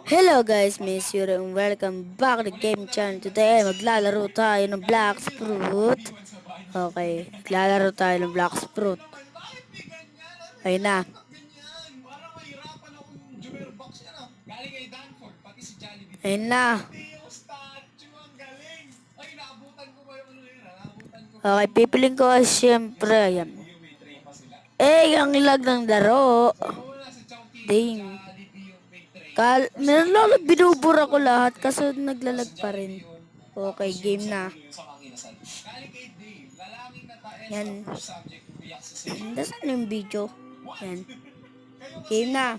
Hello guys, Miss Yuri and welcome back to Game Channel. Today maglalaro tayo ng Black Fruit. Okay, maglalaro tayo ng Black Fruit. Ayun na. Ayun na. Okay, pipiling ko siyempre. Ayan. Ang lag ng laro. Ding. Meron binubura ko lahat kaso naglalag pa rin. Okay, game na. Yan. Nasaan yung video? Yan. Game na.